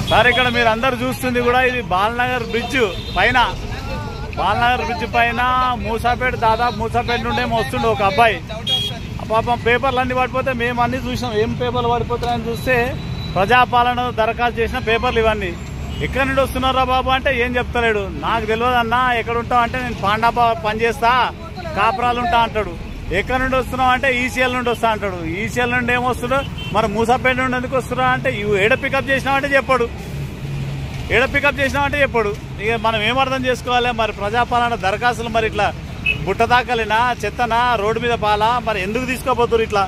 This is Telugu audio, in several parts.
సార్ ఇక్కడ మీరు అందరు చూస్తుంది కూడా ఇది బాలనగర్ బ్రిడ్జ్ పైన, బాలనగర్ బ్రిడ్జ్ పైన మూసాపేట, దాదాపు మూసాపేట నుండే వస్తుండే ఒక అబ్బాయి. పాపం పేపర్లు అన్ని పడిపోతే మేము అన్ని చూసాం, ఏం పేపర్లు పడిపోతాయని చూస్తే ప్రజాపాలన దరఖాస్తు చేసిన పేపర్లు ఇవన్నీ. ఎక్కడి నుండి వస్తున్నారా బాబు అంటే ఏం చెప్తలేడు. నాకు తెలియదు అన్న, ఎక్కడ ఉంటావు అంటే నేను పాండా పనిచేస్తా, కాపురాలు ఉంటా అంటాడు. ఎక్కడి నుండి వస్తున్నావు అంటే ఈసీఎల్ నుండి వస్తా అంటాడు. ఈసీఎల్ నుండి ఏమొస్తున్నాడు, మరి మూసాపేట నుండి ఎందుకు వస్తున్నా అంటే ఏడ పికప్ చేసినావంటే చెప్పాడు, ఏడ పికప్ చేసినావంటే చెప్పాడు. ఇక మనం ఏం అర్థం చేసుకోవాలి మరి? ప్రజాపాలన దరఖాస్తులు మరి ఇట్లా బుట్ట దాకలినా, చెత్తనా, రోడ్డు మీద పాలా, మరి ఎందుకు తీసుకోపోతున్నారు ఇట్లా?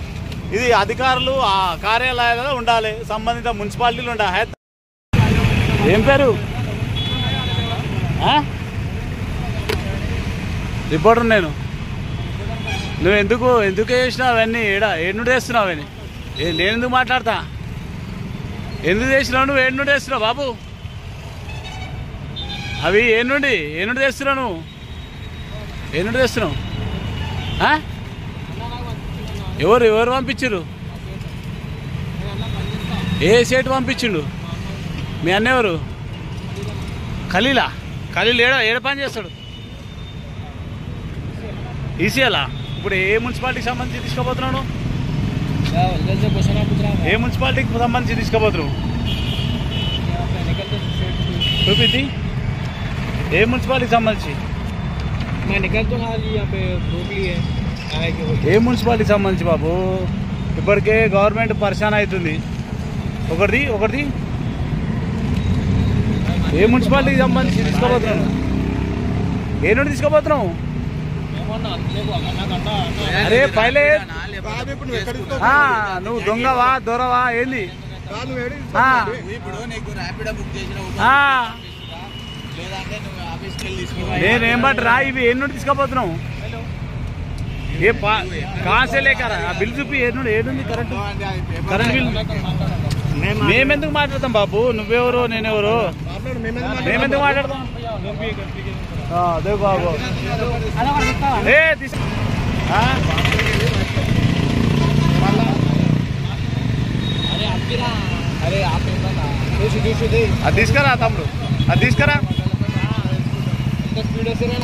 ఇది అధికారులు ఆ కార్యాలయాలలో ఉండాలి, సంబంధిత మున్సిపాలిటీలు ఉండాలి. ఏం పేరు? రిపోర్టర్ నేను. నువ్వు ఎందుకు చేసినావు అవన్నీ? ఏడు వేస్తున్నావు అవన్నీ? నేను ఎందుకు మాట్లాడతా? ఎందుకు చేసినావు నువ్వు? ఏడు వేస్తున్నావు బాబు అవి? ఏ నుండి తెస్తున్నావు నువ్వు? ఏ నుండి తెస్తున్నావు? ఎవరు పంపించారు? ఏ సేటు పంపించిండు? మీ అన్న ఎవరు? ఖలీల్ ఏడ పని చేస్తాడు? ఈసీఎలా? ఇప్పుడు ఏ మున్సిపాలిటీకి సంబంధించి తీసుకోబోతున్నావు? ఏ మున్సిపాలిటీకి సంబంధించి తీసుకోబోతున్నావు? చూపిద్ది. ఏ మున్సిపాలిటీకి సంబంధించి? ఏ మున్సిపాలిటీకి సంబంధించి బాబు? ఇప్పటికే గవర్నమెంట్ పరిశాన్ అవుతుంది. ఒకటిది ఏ మున్సిపాలిటీకి సంబంధించి తీసుకోబోతున్నావు? ఏ నుండి తీసుకోబోతున్నావు? అరే పైలే, నువ్వు దొంగవా దొరవా ఏంది? నేనేం బట్రా ఇవి ఏ నుండి తీసుకోబోతున్నావు? ఏ కాసే లేకరా బిల్ చూపి. ఏడుంది కరెంట్ బిల్? మేమెందుకు మాట్లాడతాం బాబు? నువ్వెవరు నేనెవరు? మేమెందుకు మాట్లాడతాం? అదే బాబు అది తీసుకురా తమ్ముడు, అది తీసుకురా.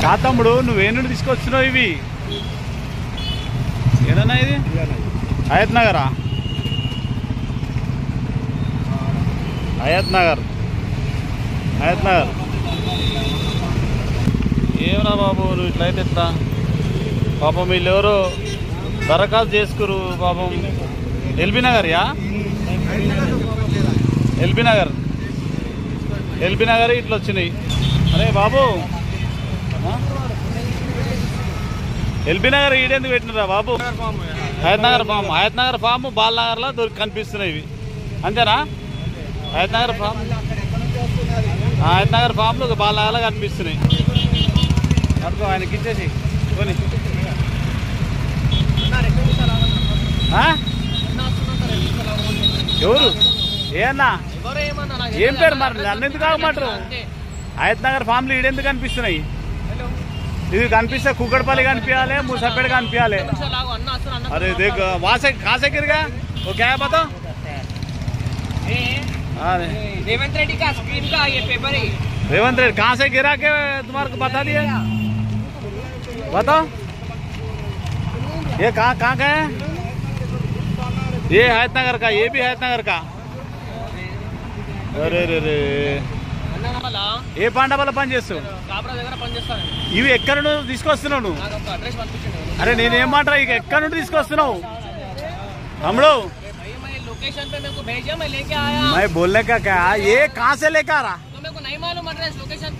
కా తమ్ముడు నువ్వే నుండి తీసుకొచ్చినావు ఇవి? ఏదన్నా ఇది హయత్ నగరా? హయత్ నగర్ ఏమరా బాబు నువ్వు ఇట్లయితే ఎట్లా? పాపం వీళ్ళు ఎవరో దరఖాస్తు చేసుకురు పాపం. ఎల్బీ నగర్యా? ఎల్బీ నగర్ ఇట్లా వచ్చినాయి. అరే బాబు ఎల్బీ నగర్ ఈడెందుకు పెట్టినరా బాబు? హయత్ నగర్ ఫామ్ బాలనగర్లో కనిపిస్తున్నాయి ఇవి, అంతేనా? హయత్ నగర్ ఫామ్లు బాలనగర్లో కనిపిస్తున్నాయి. అడుగు ఆయనకి ఇచ్చేసి కొని. ఎవరు? ఏ అన్నా? ఏం పేరు మరి? నన్ను ఎందుకు ఆగమంటారు? హయత్ నగర్ ఫామ్లు ఈడెందుకు కనిపిస్తున్నాయి? ఇది కనిపిస్తే కుక్కడపల్లి కనిపించాలి, మూసాపేట కనిపించాలి. अरे देख वहाँ से कहाँ से गिर गया वो? क्या है बताओ? रेवंत रेड्डी का स्क्रीन का ये पेपर है। रेवंत रेड्डी कहाँ से गिरा के तुम्हारे को बता दिया? बताओ ये कहाँ का है? ये हयत नगर का, ये भी हयत नगर का. अरे रे रे ఏ పాండవాల పని చేస్తావు? ఇవి ఎక్కడి నుండి తీసుకొస్తున్నావు నువ్వు? అరే నేనేం మాట, ఇక ఎక్కడి నుండి తీసుకొస్తున్నావు తమ్ముడు? मैं बोलने का क्या, ये कहाँ से लेकर आ रहा?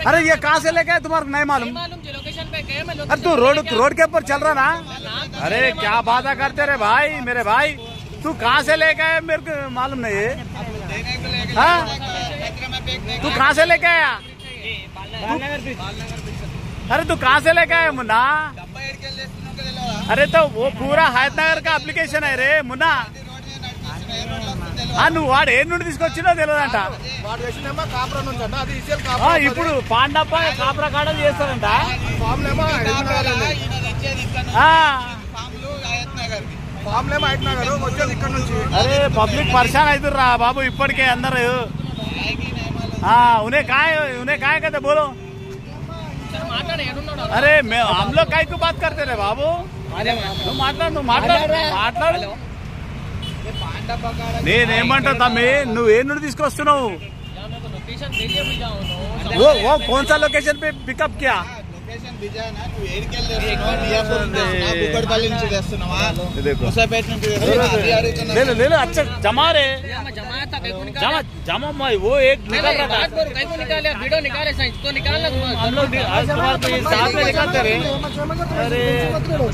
अरे ये कहाँ से लेकर तुम्हारे नहीं मालूम? अरे तू रोड के ऊपर चल रहा ना? अरे क्या बात करते रे भाई, मेरे भाई तू कहाँ से लेकर आया मेरे को मालूम नहीं है. तू कहाँ से लेके आया? अरे तू कहाँ से लेके आया मुन्ना? अरे तो वो पूरा हयत नगर का अप्लिकेशन है रे मुन्ना. నువ్వు వాడు ఏ నుండి తీసుకొచ్చినా తెలియదంట. ఇప్పుడు పాండప్ప కాపురా కాడలు చేస్తారంట. అరే పబ్లిక్ పరిశాన్ అవుతుర్రా బాబు ఇప్పటికే అందరు. हाँ उन्हें काय कहते बोलो। अरे मैं हम लोग काय को बात करते रहे बाबू। నువ్వు మాట్లాడు నేనేమంటా తమ్మి నువ్వు ఏ నుండి తీసుకొస్తున్నావు वो कौन सा लोकेशन पे पिकअप किया ले लो अच्छा जमा रे जमा वो एक निकल रहा था वीडियो निकाले इसको निकालना हम लोग साथ में निकालते रहे अरे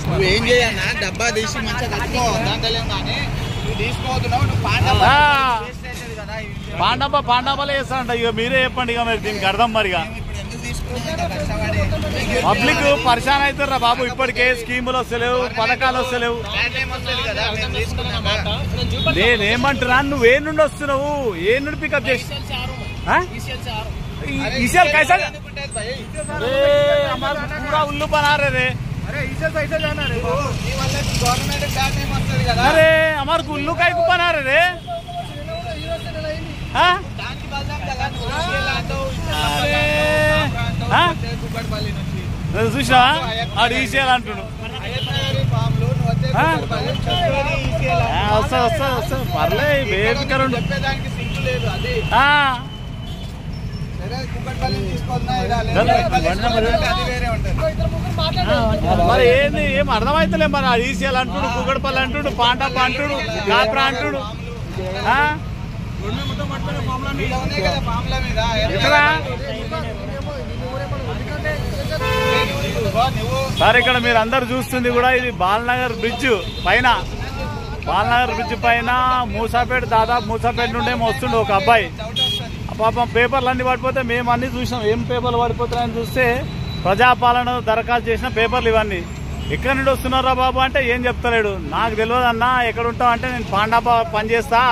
నువ్వేం చేయన్నా డబ్బా తీసి మంచిగా కట్టుకో దాంట్లో కానీ తీసుకోవద్దున్నావు నువ్వు పాండాబాలు వేస్తానంట ఇక మీరే చెప్పండి ఇక మరి దీనికి అర్థం మరిగా పబ్లిక్ పరిశాన్ అవుతారా బాబు ఇప్పటికే స్కీములు వస్తలేవు పథకాలు వస్తలేవు నేనేమంటున్నా నువ్వు ఏ నుండి వస్తున్నావు ఏ నుండి పికప్ చేసి ఈసీఎల్ कैसा पूरा उल्लू बना रहे रे अरे हमारे उल्लू का बना रहे रे చూసా ఆడు ఈసీఎల్ అంటున్నాడు వస్తా పర్లే బేబికరు మరి ఏంది ఏం అర్థమైతలే మరి ఆ ఈసీఎల్ అంటుడు కుక్కడపల్లి అంటుడు పాండప్ప అంటుడు కాప్రా అంటుడు సార్ ఇక్కడ మీరు అందరు చూస్తుంది కూడా ఇది బాలనగర్ బ్రిడ్జ్ పైన మూసాపేట దాదాపు మూసాపేట నుండే వస్తుండే ఒక అబ్బాయి పాపం పేపర్లు అన్ని పడిపోతే మేము అన్ని చూసాం ఏం పేపర్లు పడిపోతున్నాయని చూస్తే ప్రజాపాలన దరఖాస్తు చేసిన పేపర్లు ఇవన్నీ ఎక్కడి నుండి వస్తున్నారా బాబు అంటే ఏం చెప్తలేడు నాకు తెలియదు అన్న ఎక్కడ ఉంటావు అంటే నేను పాండాబా పనిచేస్తా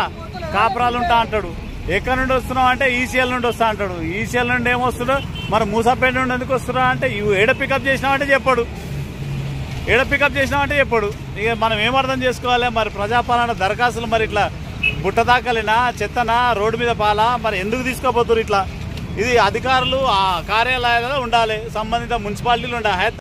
కాపురాలు ఉంటా అంటాడు ఎక్కడి నుండి వస్తున్నావు అంటే ఈసీఎల్ నుండి వస్తా అంటాడు ఈసీఎల్ నుండి ఏమొస్తాడు మరి మూసాపేట నుండి ఎందుకు వస్తున్నా అంటే ఏడ పికప్ చేసినావంటే చెప్పాడు ఇక మనం ఏం అర్థం చేసుకోవాలి మరి ప్రజాపాలన దరఖాస్తులు మరి ఇట్లా బుట్ట దాకలినా చెత్తనా రోడ్డు మీద పాలా మరి ఎందుకు తీసుకోపోతున్నారు ఇట్లా ఇది అధికారులు ఆ కార్యాలయాలలో ఉండాలి సంబంధిత మున్సిపాలిటీలు ఉండాలి